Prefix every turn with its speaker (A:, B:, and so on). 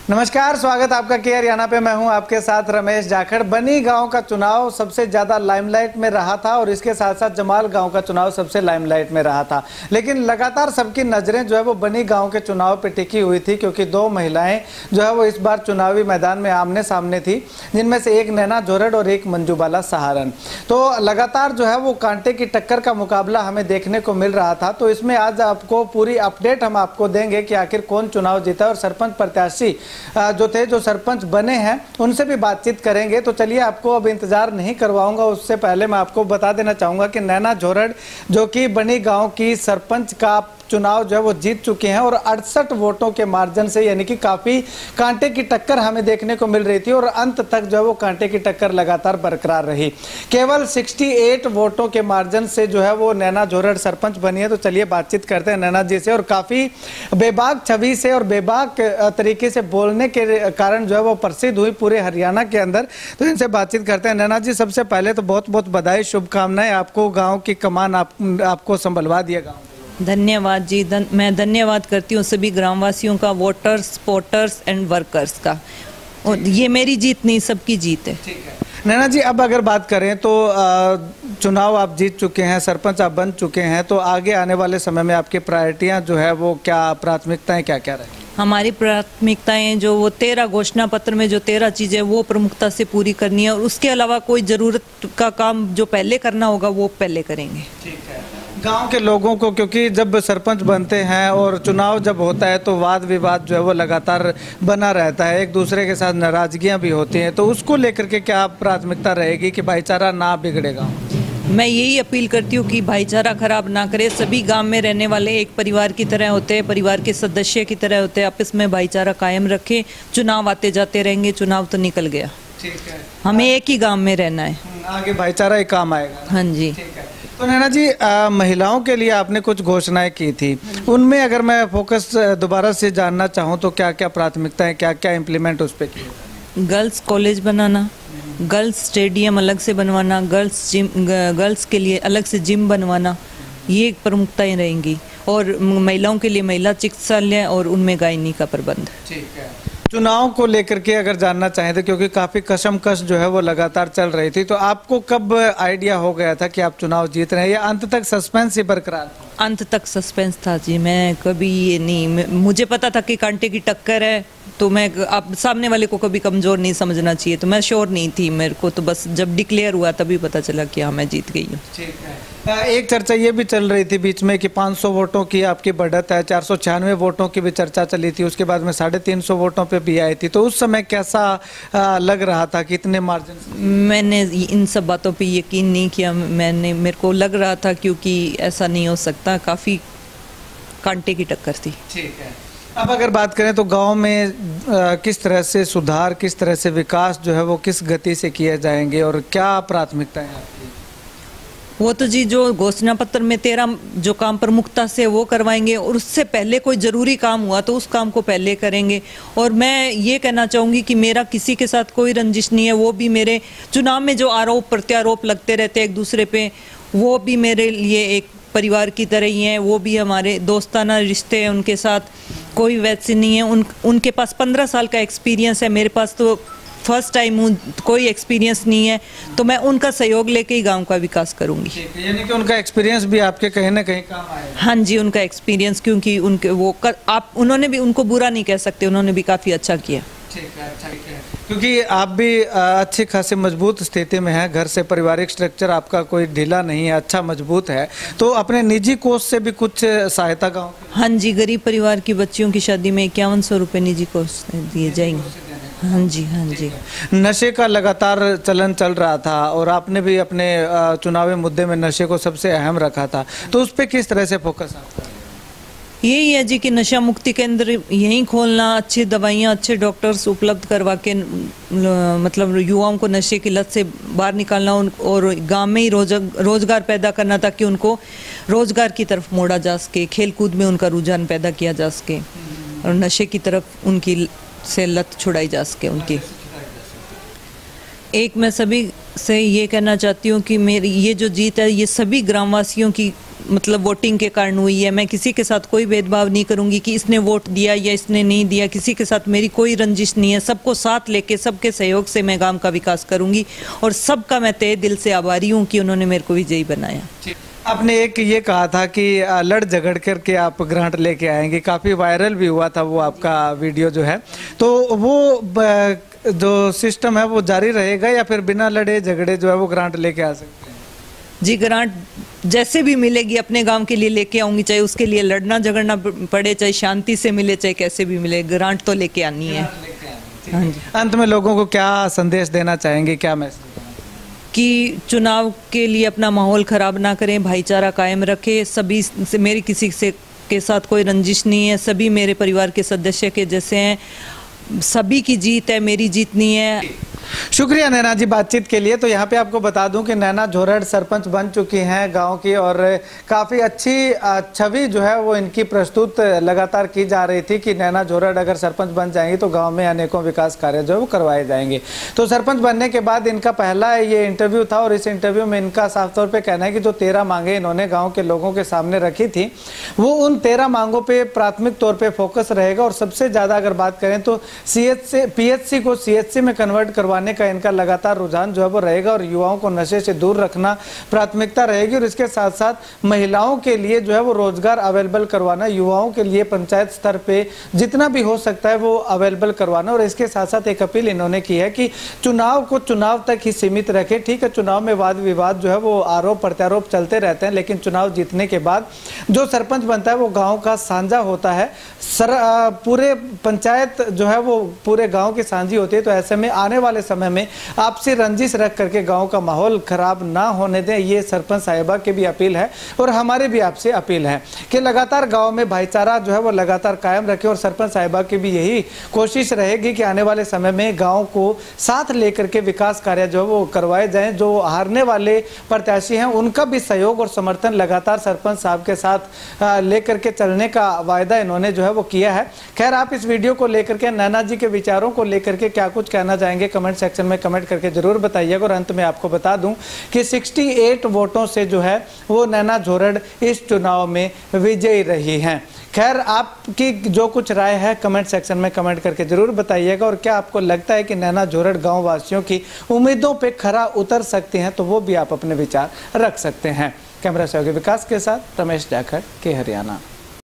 A: नमस्कार, स्वागत आपका के हरियाणा पे। मैं हूं आपके साथ रमेश जाखड़। बनी गांव का चुनाव सबसे ज़्यादा लाइमलाइट में रहा था और इसके साथ साथ जमाल गांव का चुनाव सबसे लाइमलाइट में रहा था, लेकिन लगातार सबकी नज़रें जो है वो बनी गांव के चुनाव पे टिकी हुई थी, क्योंकि दो महिलाएं जो है वो इस बार चुनावी मैदान में आमने सामने थी, जिनमें से एक नैना जोरड़ और एक मंजूबाला सहारन। तो लगातार जो है वो कांटे की टक्कर का मुकाबला हमें देखने को मिल रहा था। तो इसमें आज आपको पूरी अपडेट हम आपको देंगे कि आखिर कौन चुनाव जीता और सरपंच प्रत्याशी जो सरपंच बने हैं उनसे भी बातचीत करेंगे। तो चलिए, आपको अब इंतजार नहीं करवाऊंगा, उससे पहले मैं आपको बता देना चाहूंगा कि नैना जोरड़ जो कि बनी गांव की सरपंच का चुनाव जो है वो जीत चुके हैं और 68 वोटों के मार्जिन से, यानी कि काफ़ी कांटे की टक्कर हमें देखने को मिल रही थी और अंत तक जो है वो कांटे की टक्कर लगातार बरकरार रही। केवल 68 वोटों के मार्जिन से जो है वो नैना जोरड़ सरपंच बनी है। तो चलिए बातचीत करते हैं नैना जी से, और काफ़ी बेबाक छवि से और बेबाक तरीके से बोलने के कारण जो है वो प्रसिद्ध हुई पूरे हरियाणा के अंदर। तो इनसे बातचीत करते हैं। नैना जी, सबसे पहले तो बहुत बहुत बधाई, शुभकामनाएं आपको। गाँव की कमान आपको संभलवा दिया गाँव।
B: धन्यवाद जी। मैं धन्यवाद करती हूँ सभी ग्रामवासियों का, वोटर्स, सपोर्टर्स एंड वर्कर्स का। और ये मेरी जीत नहीं, सबकी जीत है।
A: ठीक है नैना जी, अब अगर बात करें तो चुनाव आप जीत चुके हैं, सरपंच आप बन चुके हैं, तो आगे आने वाले समय में आपकी प्रायोरिटियां जो है वो क्या, प्राथमिकताएं क्या क्या रहेंगी?
B: हमारी प्राथमिकताएं जो वो 13 घोषणा पत्र में जो 13 चीज़ें वो प्रमुखता से पूरी करनी है, और उसके अलावा कोई ज़रूरत का काम जो पहले करना होगा वो पहले करेंगे।
A: ठीक है। गांव के लोगों को, क्योंकि जब सरपंच बनते हैं और चुनाव जब होता है तो वाद विवाद जो है वो लगातार बना रहता है, एक दूसरे के साथ नाराजगियां भी होती हैं, तो उसको लेकर के क्या प्राथमिकता रहेगी कि भाईचारा ना बिगड़ेगा?
B: मैं यही अपील करती हूँ कि भाईचारा खराब ना करे। सभी गांव में रहने वाले एक परिवार की तरह होते हैं, परिवार के सदस्य की तरह होते हैं। आपस में भाईचारा कायम रखें। चुनाव आते जाते रहेंगे, चुनाव तो निकल गया।
A: ठीक है,
B: हमें एक ही गांव में रहना है,
A: आगे भाईचारा ही काम आएगा।
B: हाँ जी।
A: ठीक है। तो नैना जी, महिलाओं के लिए आपने कुछ घोषणाएं की थी, उनमें अगर मैं फोकस दोबारा से जानना चाहूँ तो क्या क्या प्राथमिकताएं, क्या क्या इम्प्लीमेंट उस पर किए?
B: गर्ल्स कॉलेज बनाना, गर्ल्स स्टेडियम अलग से बनवाना, गर्ल्स जिम, गर्ल्स के लिए अलग से जिम बनवाना, ये प्रमुखताएं रहेंगी। और महिलाओं के लिए महिला चिकित्सालय और उनमें गायनी का प्रबंध।
A: ठीक है। चुनाव को लेकर के अगर जानना चाहें तो, क्योंकि काफ़ी कशमकश जो है वो लगातार चल रही थी, तो आपको कब आइडिया हो गया था कि आप चुनाव जीत रहे हैं, या अंत तक सस्पेंस ही बरकरार था?
B: अंत तक सस्पेंस था जी। मैं कभी ये नहीं, मुझे पता था कि कांटे की टक्कर है, तो मैं आप सामने वाले को कभी कमज़ोर नहीं समझना चाहिए, तो मैं श्योर नहीं थी। मेरे को तो बस जब डिक्लेयर हुआ तभी पता चला कि हाँ, मैं जीत गई हूँ।
A: ठीक है। एक चर्चा ये भी चल रही थी बीच में कि 500 वोटों की आपकी बढ़त है, 496 वोटों की भी चर्चा चली थी, उसके बाद में 350 वोटों पे भी आई थी। तो उस समय कैसा लग रहा था, कितने मार्जिन?
B: मैंने इन सब बातों पे यकीन नहीं किया। मेरे को लग रहा था, क्योंकि ऐसा नहीं हो सकता, काफ़ी कांटे की टक्कर थी।
A: ठीक है। अब अगर बात करें तो गांव में किस तरह से सुधार, किस तरह से विकास जो है वो किस गति से किए जाएंगे और क्या प्राथमिकता है आपकी?
B: वो तो जी, जो घोषणा पत्र में 13 जो काम प्रमुखता से वो करवाएंगे, और उससे पहले कोई ज़रूरी काम हुआ तो उस काम को पहले करेंगे। और मैं ये कहना चाहूँगी कि मेरा किसी के साथ कोई रंजिश नहीं है। वो भी मेरे चुनाव में जो आरोप प्रत्यारोप लगते रहते हैं एक दूसरे पे, वो भी मेरे लिए एक परिवार की तरह ही हैं। वो भी हमारे दोस्ताना रिश्ते हैं, उनके साथ कोई वैसे नहीं है। उनके पास 15 साल का एक्सपीरियंस है, मेरे पास तो फर्स्ट टाइम हूँ, कोई एक्सपीरियंस नहीं है, तो मैं उनका सहयोग लेके ही गांव का विकास करूंगी।
A: यानी कि उनका एक्सपीरियंस भी आपके कहीं ना कहीं काम आएगा।
B: हाँ जी, उनका एक्सपीरियंस, क्योंकि उनके उन्होंने भी, उनको बुरा नहीं कह सकते, उन्होंने भी काफ़ी अच्छा किया।
A: ठीक है, ठीक है। क्योंकि आप भी अच्छी खासी मजबूत स्थिति में हैं, घर से पारिवारिक स्ट्रक्चर आपका कोई ढीला नहीं है, अच्छा मजबूत है, तो अपने निजी कोष से भी कुछ सहायता गाँव?
B: हाँ जी, गरीब परिवार की बच्चियों की शादी में 5100 रुपये निजी कोष दिए जाएंगे। हाँ जी, हाँ जी।
A: नशे का लगातार चलन चल रहा था और आपने भी अपने चुनावी मुद्दे में नशे को सबसे अहम रखा था, तो उस पर किस तरह से फोकस आपका?
B: यही है जी कि नशा मुक्ति केंद्र यहीं खोलना, अच्छी दवाइयाँ, अच्छे डॉक्टर्स उपलब्ध करवा के मतलब युवाओं को नशे की लत से बाहर निकालना, और गांव में ही रोजगार पैदा करना, ताकि उनको रोजगार की तरफ मोड़ा जा सके, खेल कूद में उनका रुझान पैदा किया जा सके, और नशे की तरफ उनकी से लत छुड़ाई जा सके उनकी। एक मैं सभी से ये कहना चाहती हूँ कि मेरी ये जो जीत है ये सभी ग्रामवासियों की मतलब वोटिंग के कारण हुई है। मैं किसी के साथ कोई भेदभाव नहीं करूंगी कि इसने वोट दिया या इसने नहीं दिया, किसी के साथ मेरी कोई रंजिश नहीं है। सबको साथ लेके सबके सहयोग से मैं गांव का विकास करूंगी और सबका मैं तहे दिल से आभारी हूँ कि उन्होंने मेरे को विजयी बनाया।
A: आपने एक ये कहा था कि लड़ झगड़ करके आप ग्रांट लेके आएंगे, काफ़ी वायरल भी हुआ था वो आपका वीडियो जो है, तो वो जो सिस्टम है वो जारी रहेगा या फिर बिना लड़े झगड़े जो है वो ग्रांट लेके आ सकते हैं?
B: जी, ग्रांट जैसे भी मिलेगी अपने गांव के लिए लेके आऊंगी, चाहे उसके लिए लड़ना झगड़ना पड़े, चाहे शांति से मिले, चाहे कैसे भी मिले, ग्रांट तो लेके आनी है। हाँ जी।
A: अंत में लोगों को क्या संदेश देना चाहेंगे, क्या मैसेज
B: कि चुनाव के लिए अपना माहौल खराब ना करें, भाईचारा कायम रखें। सभी से मेरी किसी से के साथ कोई रंजिश नहीं है, सभी मेरे परिवार के सदस्य के जैसे हैं, सभी की जीत है, मेरी जीत नहीं है।
A: शुक्रिया नैना जी बातचीत के लिए। तो यहाँ पे आपको बता दूं कि नैना झोरड़ सरपंच बन चुकी हैं गांव की और काफ़ी अच्छी छवि जो है वो इनकी प्रस्तुत लगातार की जा रही थी कि नैना झोरड़ अगर सरपंच बन जाएंगी तो गांव में अनेकों विकास कार्य जो है वो करवाए जाएंगे। तो सरपंच बनने के बाद इनका पहला ये इंटरव्यू था और इस इंटरव्यू में इनका साफ तौर पर कहना है कि जो 13 मांगे इन्होंने गाँव के लोगों के सामने रखी थी वो उन 13 मांगों पर प्राथमिक तौर पर फोकस रहेगा और सबसे ज़्यादा अगर बात करें तो PHC को CHC में कन्वर्ट करवाने का इनका लगातार रुझान जो है वो रहेगा और युवाओं को नशे से दूर रखना प्राथमिकता रहेगी और इसके साथ साथ महिलाओं के लिए जो है वो रोजगार अवेलेबल करवाना, युवाओं के लिए पंचायत स्तर पे जितना भी हो सकता है वो अवेलेबल करवाना। और इसके साथ साथ एक अपील इन्होंने की है कि चुनाव को चुनाव तक ही सीमित रखे। ठीक है, चुनाव में वाद विवाद जो है वो आरोप प्रत्यारोप चलते रहते हैं, लेकिन चुनाव जीतने के बाद जो सरपंच बनता है वो गाँव का साझा होता है, पूरे पंचायत जो है वो पूरे गाँव की साझी होती है। तो ऐसे में आने वाले समय में आपसी रंजिश रख करके गांव का माहौल खराब ना होने दें, ये सरपंच साहिबा की भी अपील है और हमारे भी आपसे अपील है कि लगातार गांव में भाईचारा जो है वो लगातार कायम रखें। और सरपंच साहिबा की भी यही कोशिश रहेगी कि आने वाले समय में गांव को साथ लेकर के विकास कार्य जो है वो करवाए जाएं। जो हारने वाले प्रत्याशी हैं उनका भी सहयोग और समर्थन लगातार सरपंच साहब के साथ लेकर के चलने का वायदा इन्होंने जो है वो किया है। खैर, आप इस वीडियो को लेकर के नैना जी के विचारों को लेकर के क्या कुछ कहना चाहेंगे कमेंट सेक्शन में कमेंट करके जरूर बताइएगा। और अंत में आपको बता दूं कि 68 वोटों से जो है वो नैना झोरड़ इस चुनाव में विजयी रही हैं। खैर, आपकी जो कुछ राय है कमेंट सेक्शन में कमेंट करके जरूर बताइएगा और क्या आपको लगता है कि नैना झोरड़ गांव वासियों की उम्मीदों पे खरा उतर सकते हैं, तो वो भी आप अपने विचार रख सकते हैं। कैमरा सहयोगी विकास के साथ रमेश जाखड़ के हरियाणा।